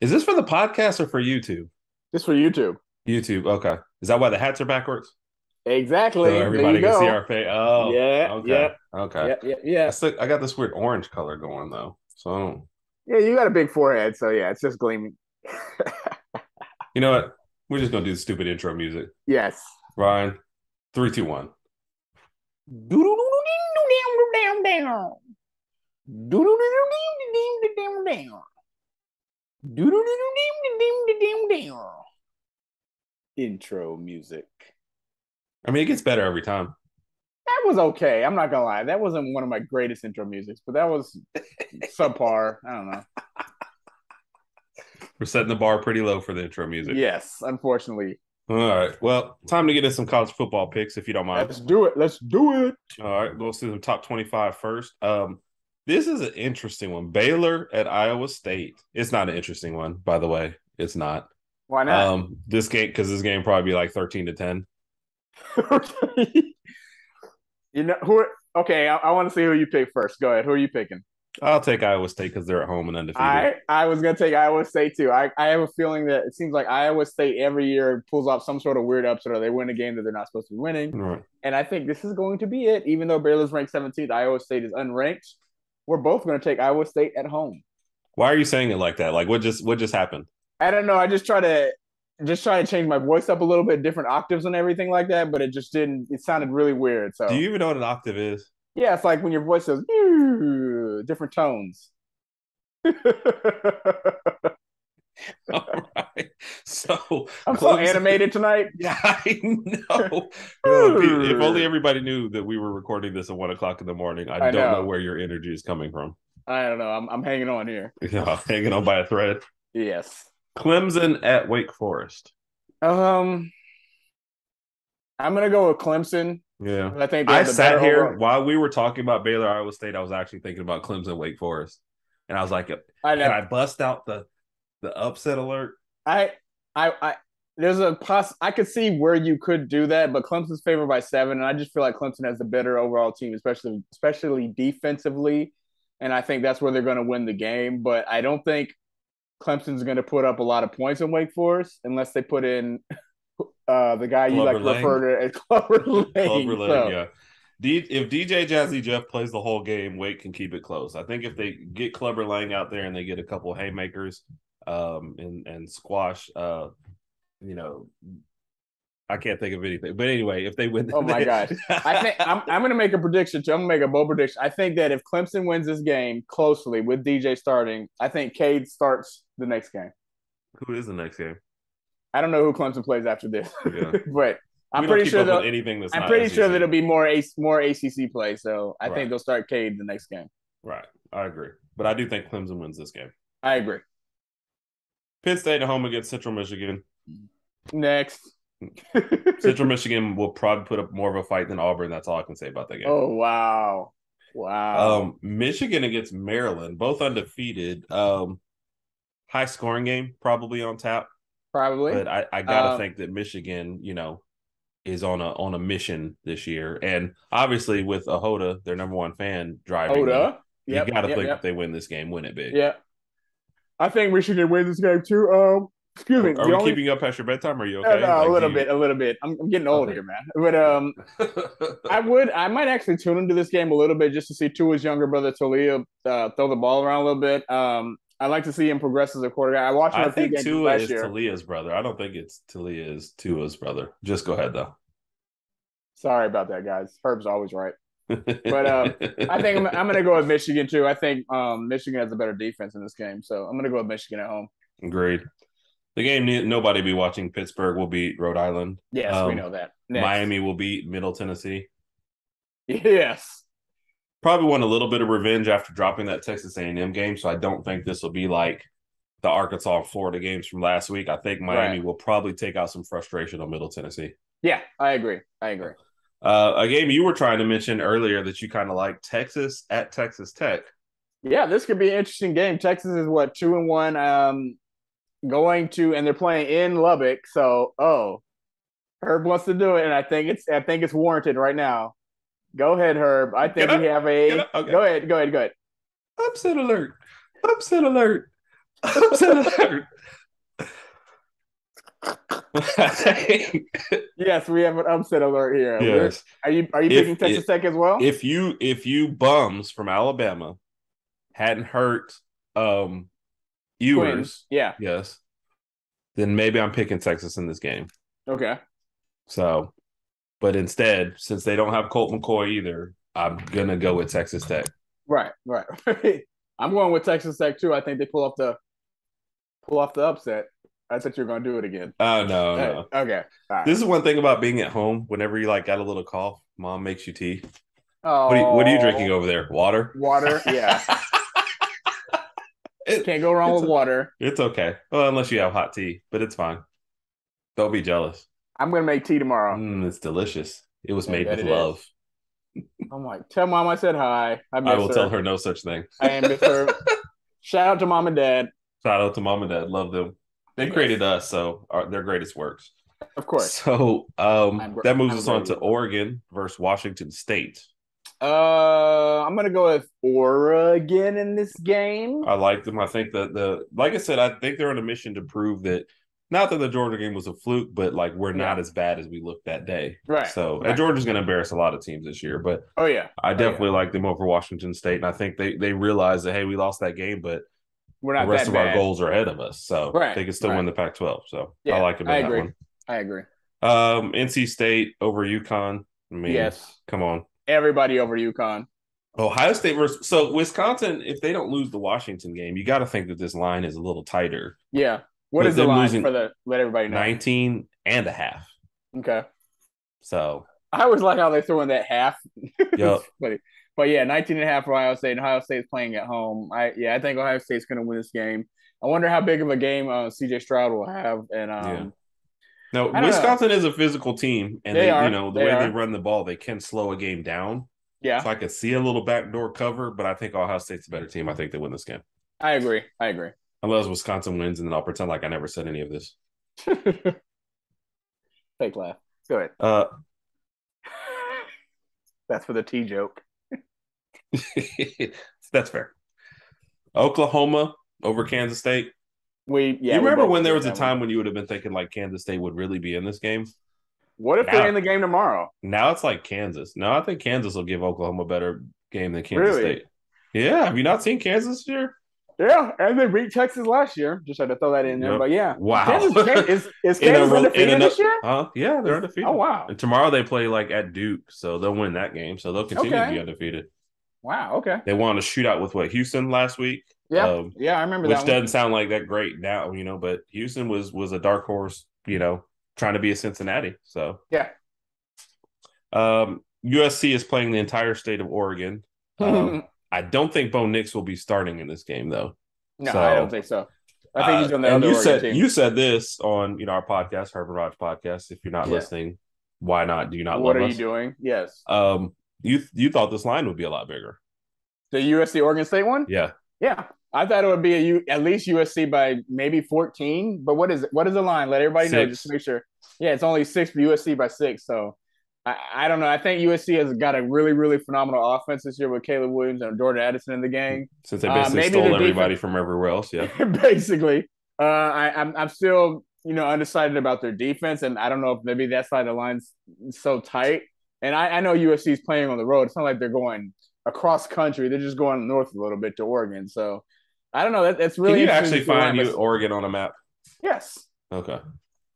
Is this for the podcast or for YouTube? Just for YouTube. YouTube. Okay. Is that why the hats are backwards? So Exactly. There you everybody can see go. our face. Oh, Yeah, okay. yeah, Okay. yeah, yeah, yeah. I got this weird orange color going though. So Yeah, you got a big forehead, so yeah, it's just gleaming. you know what? We're just gonna do the stupid intro music. Yes. Ryan, three, two, one. Intro music. I mean, it gets better every time. That was okay. I'm not gonna lie. That wasn't one of my greatest intro musics, but that was subpar. I don't know. We're setting the bar pretty low for the intro music. Yes, unfortunately. All right. Well, time to get in some college football picks, if you don't mind. Let's do it. Let's do it. All right. We'll see the top 25 first. This is an interesting one. Baylor at Iowa State. It's not an interesting one, by the way. It's not. Why not? This game, because this game probably be like 13-10. You know who? Okay, I want to see who you pick first. Go ahead. Who are you picking? I'll take Iowa State because they're at home and undefeated. I was gonna take Iowa State too. I have a feeling that it seems like Iowa State every year pulls off some sort of weird upset or they win a game that they're not supposed to be winning. Right. And I think this is going to be it. Even though Baylor's ranked 17th, Iowa State is unranked. We're both going to take Iowa State at home. Why are you saying it like that? Like what just happened? I don't know. I just try to change my voice up a little bit, different octaves and everything like that, but it just didn't. It sounded really weird. Do So you even know what an octave is? yeah, it's like when your voice goes different tones. All right. So I'm so Clemson. animated tonight. Yeah, I know. If only everybody knew that we were recording this at 1 o'clock in the morning. I I don't know know. where your energy is coming from. I don't know. I'm hanging on here. Yeah, hanging on by a thread. Yes. Clemson at Wake Forest. Um, I'm gonna go with Clemson. Yeah. I think they I have the better sat here overall. while we were talking about Baylor, Iowa State. I was actually thinking about Clemson, Wake Forest. And I was like, I can know. I bust out the upset alert? I I there's a I could see where you could do that, but Clemson's favored by 7, and I just feel like Clemson has the better overall team, especially defensively, and I think that's where they're going to win the game. But I don't think Clemson's going to put up a lot of points in Wake Forest unless they put in the guy you like Glover to Lang. refer to as Clover Glover Lane. Lang, So yeah. If DJ Jazzy Jeff plays the whole game, Wake can keep it close. I think if they get Clubber Lang out there and they get a couple haymakers, and squash, you know, I can't think of anything. But anyway, if they win, oh my gosh. I think I'm going to make a prediction too. I'm going to make a bold prediction. I think that if Clemson wins this game closely with DJ starting, I think Cade starts the next game. who is the next game? I don't know who Clemson plays after this, Yeah, but we I'm don't pretty keep sure up with they'll. anything that's I'm not pretty sure that SEC. it'll be more ACC play. So I think Right, they'll start Cade the next game. right. I agree, but I do think Clemson wins this game. I agree. Penn State at home against Central Michigan. Next. Central Michigan will probably put up more of a fight than Auburn. That's all I can say about that game. Oh wow, wow. Michigan against Maryland, both undefeated. High scoring game probably on tap, Probably. but I gotta Um, think that Michigan, is on a mission this year, and obviously with Ahoda, their number one fan driving them, Oda. you Yep. got to Yep. think if Yep. they win this game, win it big. Yep. I think Michigan wins this game too. Excuse me. Are The we only keeping you up past your bedtime? Are you okay? no, a Like, do little you? bit, a little bit. I'm getting old Okay. here, man. But I might actually tune into this game a little bit just to see Tua's younger brother Talia throw the ball around a little bit. I like to see him progress as a quarterback. I watched him I a few think games Tua last is year. Talia's brother. I don't think it's Talia is Tua's brother. Just go ahead though. Sorry about that, guys. Herb's always right. But I think I'm going to go with Michigan too. I think Michigan has a better defense in this game, so I'm going to go with Michigan at home. Agreed. The game nobody be watching. Pittsburgh will beat Rhode Island. Yes, we know that. Next. Miami will beat Middle Tennessee. Yes. Probably want a little bit of revenge after dropping that Texas A&M game, so I don't think this will be like the Arkansas and Florida games from last week. I think Miami Right. will probably take out some frustration on Middle Tennessee. Yeah, I agree. I agree. A game you were trying to mention earlier that you kind of like, Texas at Texas Tech. Yeah, this could be an interesting game. Texas is what 2-1. Going to and they're playing in Lubbock. So Herb wants to do it, and I think it's warranted right now. Go ahead, Herb. I think we have Can a I? Okay. go ahead. Upset alert. Upset alert. Upset alert. Yes, we have an upset alert here. Yes. Are you picking Texas Tech as well? If you bums from Alabama hadn't hurt Quinn. Ewers, Yeah. yes, then maybe I'm picking Texas in this game. Okay. So, but instead, since they don't have Colt McCoy either, I'm gonna go with Texas Tech. Right. Right. I'm going with Texas Tech too. I think they pull off the upset. I thought you were going to do it again. Oh no. Okay. All right. This is one thing about being at home. Whenever you like got a little cough, mom makes you tea. Oh, what are you drinking over there? Water? Water? Yeah. Can't go wrong with water. It's okay. Well, unless you have hot tea, but it's fine. Don't be jealous. I'm going to make tea tomorrow. It's delicious. It was made with love. I'm like, tell mom I said hi. I will tell her no such thing. I miss her. Shout out to mom and dad. Shout out to mom and dad. Love them. They created us, so their greatest works. Of course. So that moves us on to Oregon versus Washington State. I'm gonna go with Oregon in this game. I like them. I think that like I said, I think they're on a mission to prove that not that the Georgia game was a fluke, but like we're not as bad as we looked that day. Right. So and Georgia's gonna embarrass a lot of teams this year, but I definitely like them over Washington State. And I think they realize that hey, we lost that game, but we're not the rest of our goals are ahead of us. So they can still win the Pac-12. So I like them in that one. I agree. NC State over UConn. I mean, yes. Come on. Everybody over UConn. Ohio State versus Wisconsin, if they don't lose the Washington game, you got to think that this line is a little tighter. Yeah. What is the line for let everybody know? 19 and a half. Okay. So I always like how they throw in that half. Yep. But yeah, 19 and a half for Ohio State. And Ohio State's playing at home. I think Ohio State's going to win this game. I wonder how big of a game CJ Stroud will have. And no, Wisconsin is a physical team, and they the way they run the ball, they can slow a game down. Yeah. So I could see a little backdoor cover, but I think Ohio State's a better team. I think they win this game. I agree. Unless Wisconsin wins, and then I'll pretend like I never said any of this. Fake laugh. Go ahead. That's for the T joke. That's fair. Oklahoma over Kansas State. You remember when there was a time when you would have been thinking like Kansas State would really be in this game? What if they're in the game tomorrow? Now it's like Kansas. No, I think Kansas will give Oklahoma a better game than Kansas State. Yeah, have you not seen Kansas this year? Yeah, and they beat Texas last year. Just had to throw that in there. But yeah. Wow. Is Kansas undefeated this year? Yeah, they're undefeated. Oh, wow. And tomorrow they play like at Duke, so they'll win that game. So they'll continue to be undefeated. Wow, okay. They won a shootout with Houston last week. Yeah, I remember that. Which doesn't sound like that great now, but Houston was a dark horse, trying to be a Cincinnati. So yeah. USC is playing the entire state of Oregon. I don't think Bo Nix will be starting in this game, though. No, I don't think so. I think he's on the other Oregon team. You said this on our podcast, Herbert Rodge podcast. If you're not listening, why not? Do you not love us? What are you doing? Yes. You thought this line would be a lot bigger. The USC Oregon State one? Yeah. Yeah. I thought it would be at least USC by maybe 14. But what is it? What is the line? Let everybody know. Just to make sure. Yeah, it's only 6 for USC by 6. So I don't know. I think USC has got a really, really phenomenal offense this year with Caleb Williams and Jordan Addison in the game. Since they basically stole everybody from everywhere else, yeah. Basically. I'm still, undecided about their defense, and I don't know if maybe that's why the line's so tight. And I know USC is playing on the road. It's not like they're going across country. They're just going north a little bit to Oregon. So I don't know. That's really. Can you actually find Oregon on a map? Yes. Okay.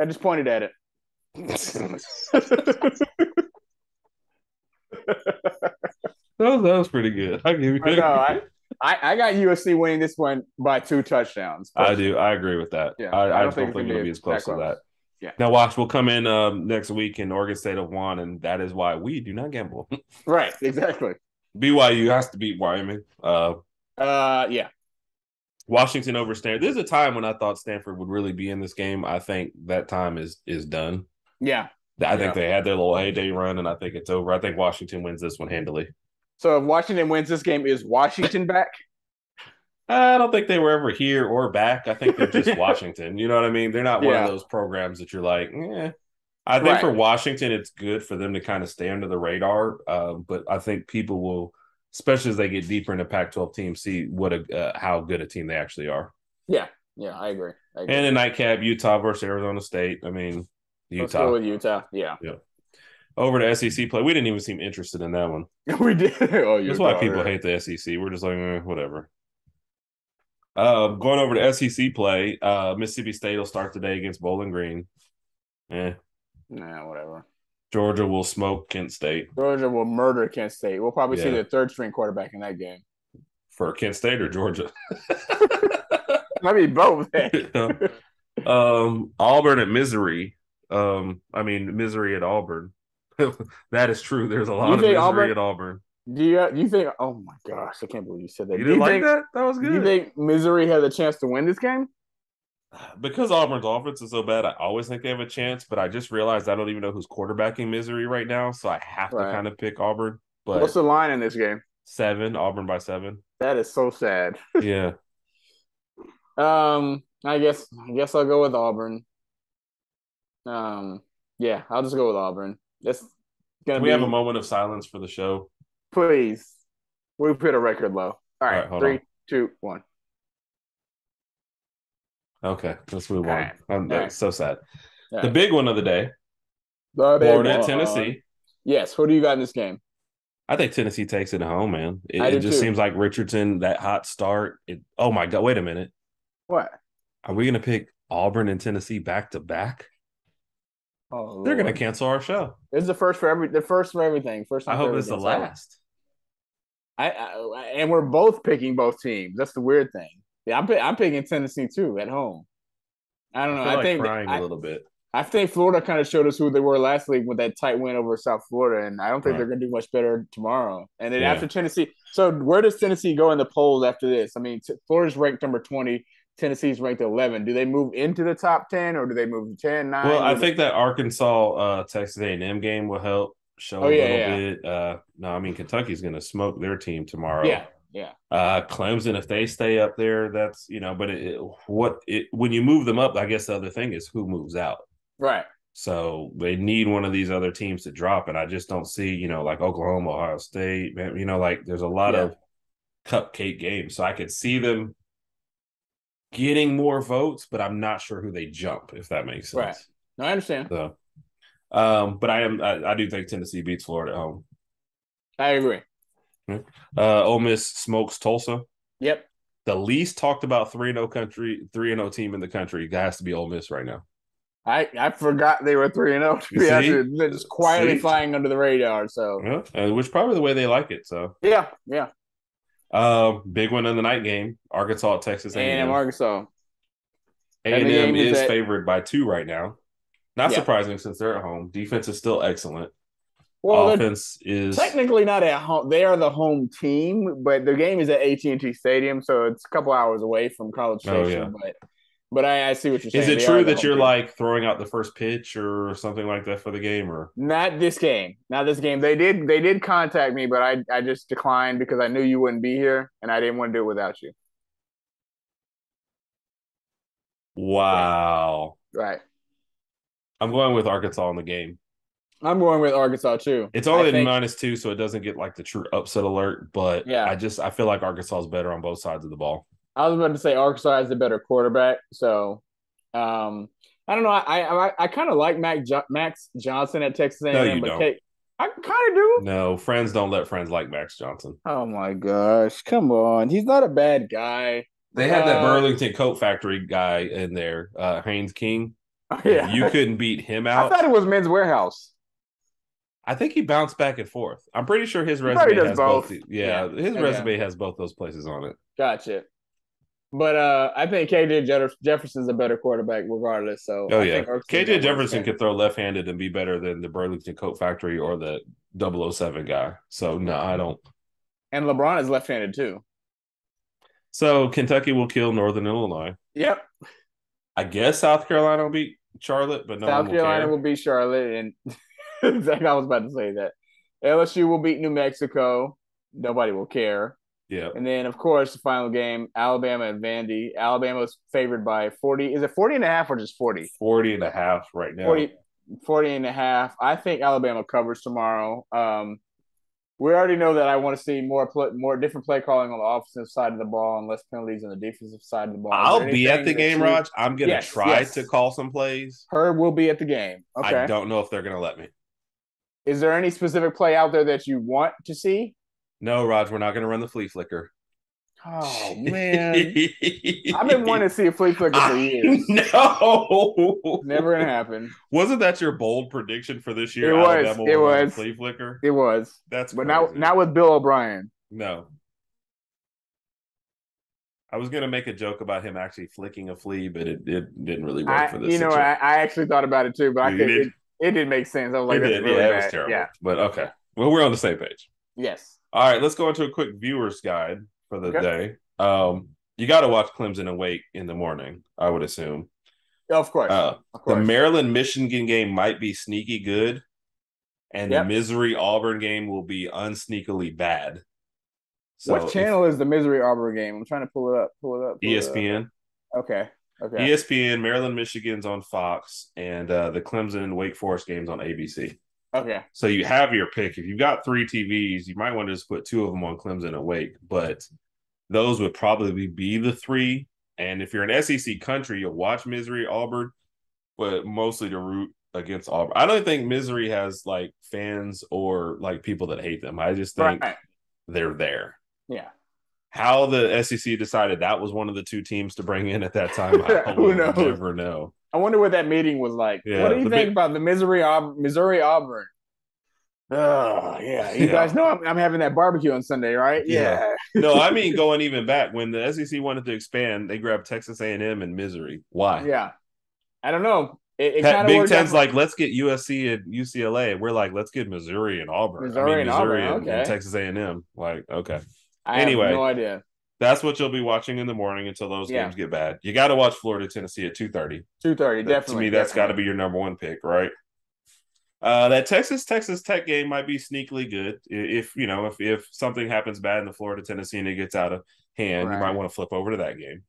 I just pointed at it. That was pretty good. I give you. I got USC winning this one by 2 touchdowns. I do. I agree with that. Yeah, I don't think it'll be as close to that. Yeah. Now watch. We'll come in next week, and Oregon State have won, and that is why we do not gamble. Right. Exactly. BYU has to beat Wyoming. Yeah. Washington over Stanford. There's a time when I thought Stanford would really be in this game. I think that time is done. Yeah. I think they had their little heyday run, and I think it's over. I think Washington wins this one handily. So if Washington wins this game, is Washington back? I don't think they were ever here or back. I think they're just Washington. You know what I mean? They're not one of those programs that you're like, I think for Washington, it's good for them to kind of stay under the radar. But I think people will, especially as they get deeper into Pac-12 teams, see how good a team they actually are. Yeah, yeah, I agree. I And agree. a nightcap, Utah versus Arizona State. I mean, Let's go Utah. with Utah. Yeah, Yeah. Over to SEC play. We didn't even seem interested in that one. we did. Oh, That's why Utah. people Yeah. hate the SEC. We're just like, whatever. Going over to SEC play, Mississippi State will start today against Bowling Green. Nah, whatever. Georgia will smoke Kent State. Georgia will murder Kent State. We'll probably see Yeah. the third string quarterback in that game. For Kent State or Georgia? I mean, both. Auburn at Missouri. Misery at Auburn. That is true. There's a You lot of think misery Auburn? at Auburn. Do you think? Oh my gosh, I can't believe you said that. You Do didn't you like think? that? That was Do you good. think Missouri has a chance to win this game? Because Auburn's offense is so bad, I always think they have a chance, but I just realized I don't even know who's quarterbacking Missouri right now, so I have to Right. kind of pick Auburn. What's But the line in this game? 7, Auburn by 7. That is so sad. Yeah. I guess I'll go with Auburn. Um, yeah, I'll just go with Auburn. That's gonna Can we have a be moment of silence for the show? please. We put a record low. All All right, right, hold three, on. 2, 1. Okay, let's move All on. right, all right, That's so sad. all The right. big one of the day, The big Florida at one. Tennessee. Yes. Who do you got in this game? I think Tennessee takes it home, man. It, I it do just too. seems like Richardson, that hot start. Oh my God, wait a minute. What? Are we going to pick Auburn and Tennessee back to back? Oh They're going to Lord. cancel our show. This is the first for everything. First I time for hope it's the everything. So last. and we're both picking both teams. That's the weird thing. Yeah, I'm picking Tennessee too at home. I don't I know. feel I like think crying a little bit. I think Florida kind of showed us who they were last week with that tight win over South Florida, and I don't think they're Right. going to do much better tomorrow. And then Yeah. after Tennessee, so where does Tennessee go in the polls after this? I mean, Florida's ranked number 20, Tennessee's ranked 11. Do they move into the top 10 or do they move 10, Well, 9? I think that Arkansas Texas A&M game will help show Oh a yeah, little yeah, bit. No, I mean Kentucky's going to smoke their team yeah, tomorrow. yeah. Clemson, if they stay up there, that's but when you move them up, I guess the other thing is who moves out. Right. So they need one of these other teams to drop, and I just don't see like Oklahoma, Ohio State. Like there's a lot Yeah. of cupcake games, so I could see them getting more votes, but I'm not sure who they jump, if that makes Right. sense. No, I understand. So, but I do think Tennessee beats Florida at home. I agree. Ole Miss smokes Tulsa. Yep. The least talked about 3-0 team in the country has to be Ole Miss right now. I forgot they were 3-0. To be honest, they're just quietly flying under the radar. So which probably the way they like it. So yeah, yeah. Big one in the night game: Arkansas at Texas A&M. Arkansas. A&M is favored by 2 right now. Not Yeah. surprising since they're at home. Defense is still excellent. Well, Offense is technically not at home. They are the home team, but the game is at AT&T Stadium, so it's a couple hours away from College Station. Yeah. But I see what you're saying. Is it true that you're like throwing out the first pitch or something like that for the game, or not this game? Not this game. They did contact me, but I just declined because I knew you wouldn't be here, and I didn't want to do it without you. wow? Right. I'm going with Arkansas in the game. I'm going with Arkansas too. It's only at -2, so it doesn't get like the true upset alert. But yeah, I feel like Arkansas is better on both sides of the ball. I was about to say Arkansas has the better quarterback, so I don't know. I kind of like Max Johnson at Texas A&M, No, you but don't. I kind of do. No, friends don't let friends like Max Johnson. Oh my gosh, come on! He's not a bad guy. They had that Burlington Coat Factory guy in there, Haynes King. Yeah, you couldn't beat him out. I thought it was Men's Warehouse. I think he bounced back and forth. I'm pretty sure his resume has both. His resume has both those places on it. Gotcha. But I think KJ Jefferson's a better quarterback regardless. So I think KJ Jefferson could throw left-handed and be better than the Burlington Coat Factory or the 007 guy. So no, I don't. And LeBron is left-handed too. So Kentucky will kill Northern Illinois. Yep. I guess South Carolina will beat Charlotte, but no South one will Carolina care. will beat Charlotte, and I was about to say that. LSU will beat New Mexico. Nobody will care. Yeah. And then, of course, the final game, Alabama and Vandy. Alabama's favored by 40. Is it 40 and a half or just 40? 40 and a half right now. 40 and a half. I think Alabama covers tomorrow. We already know that I want to see more different play calling on the offensive side of the ball and less penalties on the defensive side of the ball. Is there I'll be at anything the that game, you? Raj. I'm gonna Yes, try to yes. call some plays. Herb will be at the game. I Okay. don't know if they're gonna let me. Is there any specific play out there that you want to see? No, Raj, we're not gonna run the flea flicker. Oh man, I've been wanting to see a flea flicker for I years. know. Never gonna happen. Wasn't that your bold prediction for this year? It was. Alabama It will run the was. flea flicker. It was. That's But crazy. not with Bill O'Brien. No. I was gonna make a joke about him actually flicking a flea, but it didn't really work for this situation. I actually thought about it too, but You did? it didn't make sense. I was like, It that's did. really Yeah, bad. it was terrible. Yeah. But okay. Well, we're on the same page. Yes. All right, let's go into a quick viewer's guide for the day. You got to watch Clemson and Wake in the morning, I would assume. Of course. The Maryland Michigan game might be sneaky good, and the Missouri Auburn game will be unsneakily bad. So what channel is the Missouri Auburn game? I'm trying to pull it up. ESPN. Okay. ESPN, Maryland Michigan's on Fox, and the Clemson and Wake Forest game's on ABC. Okay. So you have your pick. If you've got 3 TVs, you might want to just put 2 of them on Clemson and Wake, but those would probably be the 3. And if you're an SEC country, you'll watch Missouri, Auburn, but mostly to root against Auburn. I don't think Missouri has like fans or like people that hate them. I just think they're there. Yeah. How the SEC decided that was one of the 2 teams to bring in at that time, I will never know. I wonder what that meeting was like. Yeah, what do you think about the Missouri Auburn? Oh, yeah. You guys know I'm having that barbecue on Sunday, right? Yeah. No, I mean going even back when the SEC wanted to expand, they grabbed Texas A&M and Missouri. Why? Yeah. I don't know. It Big Ten's like, let's get USC and UCLA. We're like, let's get Missouri and Auburn. Missouri and Texas A&M. Like, okay. Anyway, have no idea. That's what you'll be watching in the morning until those games get bad. You got to watch Florida, Tennessee at 2:30. 2:30, definitely. To me, that's got to be your number 1 pick, right? That Texas Tech game might be sneakily good. If something happens bad in the Florida Tennessee and it gets out of hand, you might want to flip over to that game.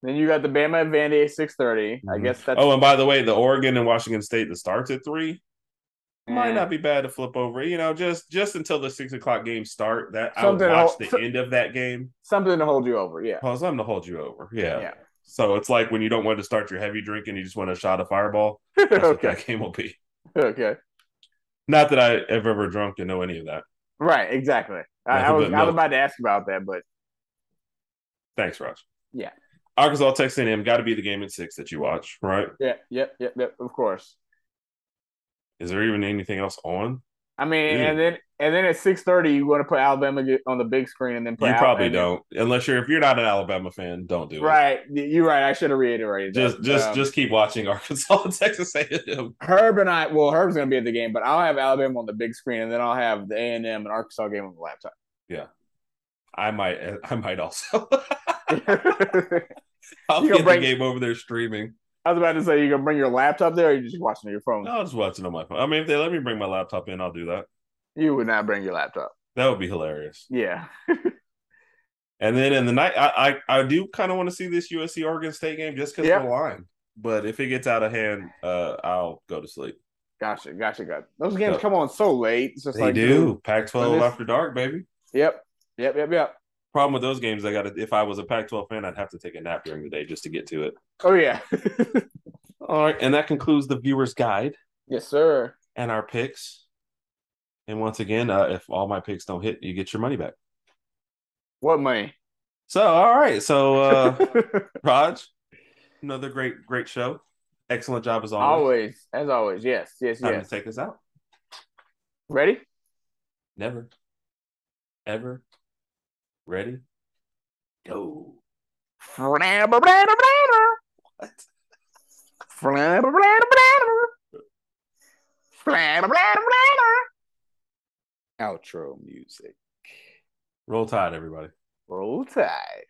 Then you got the Bama and Vandy at 6:30. I guess that's. Oh, and by the way, the Oregon and Washington State that starts at 3 might not be bad to flip over. Just until the 6 o'clock games start. That I would watch the end of that game. Something to hold you over, yeah. Oh, something to hold you over, yeah. So it's like when you don't want to start your heavy drinking, you just want a shot of Fireball. That's what that game will be. Okay. Not that I have ever drunk to know any of that. Right, exactly. I was about to ask about that, but thanks, Raj. Yeah. Arkansas, Texas A&M got to be the game at 6 that you watch, right? Yeah, yep, of course. Is there even anything else on? I mean, and then at 6:30, you want to put Alabama on the big screen, and then put. You probably don't, unless if you're not an Alabama fan, don't do it. Right, you're right. I should have reiterated. Just keep watching Arkansas and Texas A&M. Herb's going to be at the game, but I'll have Alabama on the big screen, and then I'll have the A&M and Arkansas game on the laptop. Yeah, I might also. I'll get the game over there streaming. I was about to say, you gonna bring your laptop there, or you just watching on your phone? No, I'll just watching on my phone. I mean, if they let me bring my laptop in, I'll do that. You would not bring your laptop. That would be hilarious. Yeah. And then in the night, I do kind of want to see this USC Oregon State game just because of the line. But if it gets out of hand, I'll go to sleep. Gotcha. Those games come on so late. It's just they do. Pac-12 after dark, baby. Yep. Problem with those games, if I was a Pac-12 fan, I'd have to take a nap during the day just to get to it. Oh, yeah. All right, and that concludes the viewer's guide. Yes, sir. And our picks. And once again, if all my picks don't hit, you get your money back. What money? So, all right. So, Raj, another great show. Excellent job as always. As always. Yes. Time to take us out. Ready? Never. Ever. Ready? Go. What? Outro music. Roll Tide, everybody. Roll Tide.